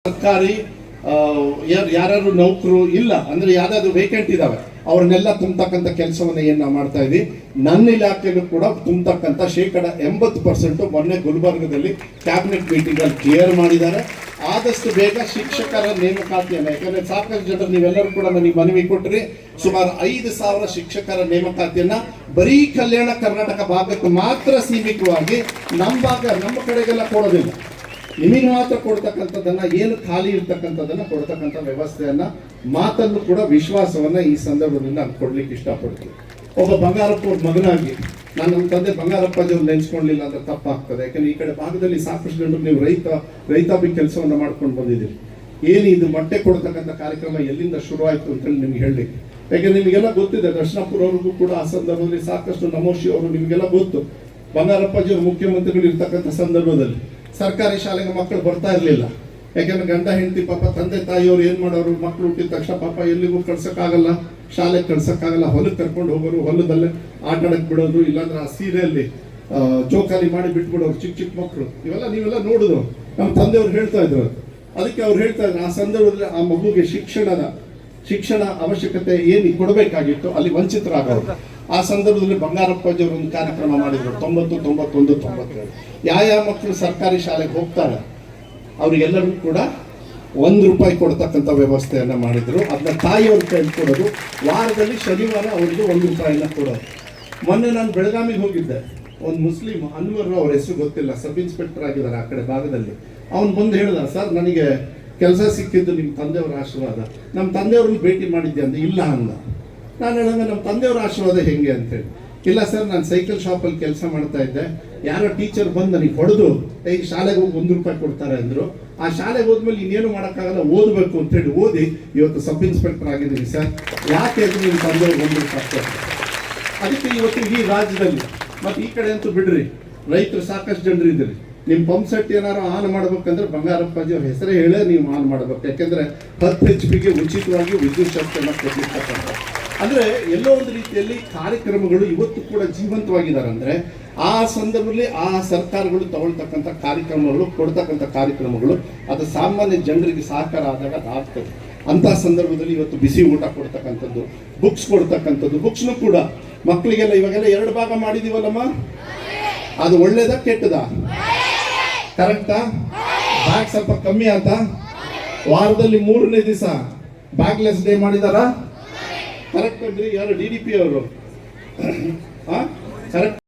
ಸರ್ಕಾರಿ ಯಾರು ನೌಕರು ಇಲ್ಲ ಅಂದ್ರೆ ಯಾವ್ದಾದ್ರು ವೇಕೆಂಟ್ ಇದಾವೆ ಅವ್ರನ್ನೆಲ್ಲ ತುಂಬತಕ್ಕಂಥ ಕೆಲಸವನ್ನ ಏನ್ ನಾವು ಮಾಡ್ತಾ ಇದೀವಿ. ನನ್ನ ಇಲಾಖೆಗೂ ಕೂಡ ತುಂಬತಕ್ಕಂಥ 80% ಮೊನ್ನೆ ಗುಲ್ಬರ್ಗದಲ್ಲಿ ಕ್ಯಾಬಿನೆಟ್ ಮೀಟಿಂಗ್ ಅಲ್ಲಿ ಕ್ಲಿಯರ್ ಮಾಡಿದ್ದಾರೆ. ಆದಷ್ಟು ಬೇಗ ಶಿಕ್ಷಕರ ನೇಮಕಾತಿಯನ್ನು, ಯಾಕಂದ್ರೆ ಸಾಕಷ್ಟು ಜನರು ನೀವೆಲ್ಲರೂ ಕೂಡ ನನಗೆ ಮನವಿ ಕೊಟ್ಟರಿ, ಸುಮಾರು 5,000 ಶಿಕ್ಷಕರ ನೇಮಕಾತಿಯನ್ನ ಬರೀ ಕಲ್ಯಾಣ ಕರ್ನಾಟಕ ಭಾಗಕ್ಕೆ ಮಾತ್ರ ಸೀಮಿತವಾಗಿ ನಮ್ಮ ಕಡೆಗೆಲ್ಲ ಕೊಡೋದಿಲ್ಲ, ನಿಮಗೆ ಮಾತ್ರ ಕೊಡ್ತಕ್ಕಂಥದ್ದನ್ನ, ಏನು ಖಾಲಿ ಇರ್ತಕ್ಕಂಥದ್ದನ್ನ ಕೊಡ್ತಕ್ಕಂಥ ವ್ಯವಸ್ಥೆಯನ್ನ ಮಾತನ್ನು ಕೂಡ ವಿಶ್ವಾಸವನ್ನ ಈ ಸಂದರ್ಭದಲ್ಲಿ ನಾನು ಕೊಡ್ಲಿಕ್ಕೆ ಇಷ್ಟಪಡ್ತೀನಿ. ಒಬ್ಬ ಬಂಗಾರಪ್ಪ ಅವ್ರ ಮಗನಾಗಿ ನಾನು ನಮ್ಮ ತಂದೆ ಬಂಗಾರಪ್ಪಾಜಿಯವ್ರು ನೆನೆಸ್ಕೊಳ್ಳಿಲ್ಲ ಅಂದ್ರೆ ತಪ್ಪಾಗ್ತದೆ. ಯಾಕಂದ್ರೆ ಈ ಕಡೆ ಭಾಗದಲ್ಲಿ ಸಾಕಷ್ಟು ಜನರು ನೀವು ರೈತಾಪಿ ಕೆಲಸವನ್ನ ಮಾಡ್ಕೊಂಡು ಬಂದಿದ್ದೀರಿ. ಏನು ಇದು ಮೊಟ್ಟೆ ಕೊಡ್ತಕ್ಕಂಥ ಕಾರ್ಯಕ್ರಮ ಎಲ್ಲಿಂದ ಶುರುವಾಯಿತು ಅಂತೇಳಿ ನಿಮ್ಗೆ ಹೇಳಲಿಕ್ಕೆ, ಯಾಕಂದ್ರೆ ನಿಮಗೆಲ್ಲ ಗೊತ್ತಿದೆ, ದರ್ಶನಪುರ ಅವ್ರಿಗೂ ಕೂಡ ಆ ಸಂದರ್ಭದಲ್ಲಿ ಸಾಕಷ್ಟು ನಮೋಶಿ ಅವರು ನಿಮಗೆಲ್ಲ ಗೊತ್ತು. ಬಂಗಾರಪ್ಪಾಜಿಯವರು ಮುಖ್ಯಮಂತ್ರಿಗಳು ಇರ್ತಕ್ಕಂಥ ಸಂದರ್ಭದಲ್ಲಿ ಸರ್ಕಾರಿ ಶಾಲೆಗೆ ಮಕ್ಕಳು ಬರ್ತಾ ಇರಲಿಲ್ಲ. ಯಾಕೆಂದ್ರೆ ಗಂಡ ಹೆಂಡತಿ ಪಾಪ ತಂದೆ ತಾಯಿಯವರು ಏನ್ ಮಾಡೋರು, ಮಕ್ಕಳು ಹುಟ್ಟಿದ ತಕ್ಷಣ ಪಾಪ ಎಲ್ಲಿಗೂ ಕಳ್ಸಕ್ಕಾಗಲ್ಲ, ಶಾಲೆಗೆ ಕಳ್ಸಕ್ಕಾಗಲ್ಲ, ಹೊಲಕ್ಕೆ ಕರ್ಕೊಂಡು ಹೋಗೋರು, ಹೊಲದಲ್ಲೇ ಆಟ ಆಡಕ್ ಬಿಡೋದು, ಇಲ್ಲಾಂದ್ರೆ ಆ ಸೀರೆಯಲ್ಲಿ ಜೋಕಾಲಿ ಮಾಡಿ ಬಿಟ್ಬಿಡೋರು ಚಿಕ್ಕ ಮಕ್ಕಳು. ಇವೆಲ್ಲ ನೀವೆಲ್ಲ ನೋಡಿದ್ರು, ನಮ್ಮ ತಂದೆಯವ್ರು ಹೇಳ್ತಾ ಇದ್ರು. ಅದಕ್ಕೆ ಅವ್ರು ಹೇಳ್ತಾ ಇದ್ರು, ಆ ಸಂದರ್ಭದಲ್ಲಿ ಆ ಮಗುಗೆ ಶಿಕ್ಷಣ ಅವಶ್ಯಕತೆ ಏನು ಕೊಡಬೇಕಾಗಿತ್ತು ಅಲ್ಲಿ ವಂಚಿತರಾಗೋರು. ಆ ಸಂದರ್ಭದಲ್ಲಿ ಬಂಗಾರಪ್ಪಾಜಿಯವರು ಒಂದು ಕಾರ್ಯಕ್ರಮ ಮಾಡಿದ್ರು 90, 91, 92. ಯಾವ ಮಕ್ಕಳು ಸರ್ಕಾರಿ ಶಾಲೆಗೆ ಹೋಗ್ತಾರೆ ಅವ್ರಿಗೆಲ್ಲರಿಗೂ ಕೂಡ ₹1 ಕೊಡ್ತಕ್ಕಂಥ ವ್ಯವಸ್ಥೆಯನ್ನ ಮಾಡಿದ್ರು. ಅದನ್ನ ತಾಯಿಯವ್ರ ಕೈಲಿ ಕೊಡೋದು, ವಾರದಲ್ಲಿ ಶನಿವಾರ ಅವರಿಗೆ ₹1 ಕೊಡೋದು. ಮೊನ್ನೆ ನಾನು ಬೆಳಗಾವಿಗೆ ಹೋಗಿದ್ದೆ, ಒಂದು ಮುಸ್ಲಿಂ ಅನ್ವರ್ ಅವ್ರ ಹೆಸರು ಗೊತ್ತಿಲ್ಲ, ಸಬ್ ಇನ್ಸ್ಪೆಕ್ಟರ್ ಆಗಿದ್ದಾರೆ ಆ ಕಡೆ ಭಾಗದಲ್ಲಿ. ಅವನು ಬಂದು ಹೇಳ್ದ, ಸರ್ ನನಗೆ ಕೆಲಸ ಸಿಕ್ಕಿದ್ದು ನಿಮ್ಮ ತಂದೆಯವರ ಆಶೀರ್ವಾದ, ನಮ್ಮ ತಂದೆಯವ್ರನ್ನ ಭೇಟಿ ಮಾಡಿದ್ದೆ ಅಂತ. ಇಲ್ಲ ಅಂದ. ನಾನು ಹೇಳಿದ್ರೆ ನಮ್ಮ ತಂದೆಯವರ ಆಶೀರ್ವಾದ ಹೆಂಗೆ ಅಂತೇಳಿ. ಇಲ್ಲ ಸರ್, ನಾನು ಸೈಕಲ್ ಶಾಪಲ್ಲಿ ಕೆಲಸ ಮಾಡ್ತಾ ಇದ್ದೆ, ಯಾರೋ ಟೀಚರ್ ಬಂದು ನನಗೆ ಹೊಡೆದು ಈಗ ಶಾಲೆಗೆ ಹೋಗಿ ₹1 ಕೊಡ್ತಾರೆ ಅಂದರು. ಆ ಶಾಲೆಗೆ ಹೋದ್ಮೇಲೆ ಇನ್ನೇನು ಮಾಡೋಕ್ಕಾಗಲ್ಲ, ಓದಬೇಕು ಅಂತೇಳಿ ಓದಿ ಇವತ್ತು ಸಬ್ ಇನ್ಸ್ಪೆಕ್ಟರ್ ಆಗಿದ್ದೀನಿ ಸರ್. ಯಾಕೆ ಅಂದ್ರೆ ನಿಮ್ಮ ತಂದೆಯವ್ರು ₹1 ಕೊಡ್ತಾರೆ. ಅದಕ್ಕೆ ಇವತ್ತು ಈ ರಾಜ್ಯದಲ್ಲಿ ಮತ್ತು ಈ ಕಡೆ ಅಂತೂ ಬಿಡ್ರಿ, ರೈತರು ಸಾಕಷ್ಟು ಜನರು ಇದ್ದೀರಿ. ನಿಮ್ಮ ಪಂಪ್ ಸೆಟ್ ಏನಾರು ಆನ್ ಮಾಡ್ಬೇಕಂದ್ರೆ ಬಂಗಾರಪ್ಪಾಜಿ ಅವ್ರ ಹೆಸರೇ ಹೇಳೇ ನೀವು ಆನ್ ಮಾಡ್ಬೇಕು. ಯಾಕೆಂದ್ರೆ 10 HP ಉಚಿತವಾಗಿ ವಿದ್ಯುತ್ ಶಕ್ತಿಯನ್ನು ಕೊಡ್ಲಿಕ್ಕಂತ. ಅಂದ್ರೆ ಎಲ್ಲೋ ಒಂದು ರೀತಿಯಲ್ಲಿ ಕಾರ್ಯಕ್ರಮಗಳು ಇವತ್ತು ಕೂಡ ಜೀವಂತವಾಗಿದ್ದಾರೆ. ಅಂದ್ರೆ ಆ ಸಂದರ್ಭದಲ್ಲಿ ಆ ಸರ್ಕಾರಗಳು ತಗೊಳ್ತಕ್ಕಂಥ ಕಾರ್ಯಕ್ರಮಗಳು, ಕೊಡ್ತಕ್ಕಂಥ ಕಾರ್ಯಕ್ರಮಗಳು ಅದು ಸಾಮಾನ್ಯ ಜನರಿಗೆ ಸಹಕಾರ ಆದಾಗ ಅದಾಗ್ತದೆ. ಅಂತ ಸಂದರ್ಭದಲ್ಲಿ ಇವತ್ತು ಬಿಸಿ ಊಟ ಕೊಡ್ತಕ್ಕಂಥದ್ದು, ಬುಕ್ಸ್ ಕೊಡ್ತಕ್ಕಂಥದ್ದು, ಬುಕ್ಸ್ನು ಕೂಡ ಮಕ್ಕಳಿಗೆಲ್ಲ ಇವಾಗೆಲ್ಲ 2 ಭಾಗ ಮಾಡಿದೀವಲ್ಲಮ್ಮ, ಅದು ಒಳ್ಳೇದ ಕೆಟ್ಟದ? ಕರೆಕ್ಟಾ? ಬ್ಯಾಗ್ ಸ್ವಲ್ಪ ಕಮ್ಮಿ ಆತ. ವಾರದಲ್ಲಿ 3ನೇ ದಿವಸ ಬ್ಯಾಗ್ಲೆಸ್ ಡೇ ಮಾಡಿದಾರ. ಕರೆಕ್ಟ್ ಅಂದ್ರಿ ಯಾರು DDP ಅವರು? ಕರೆಕ್ಟ್.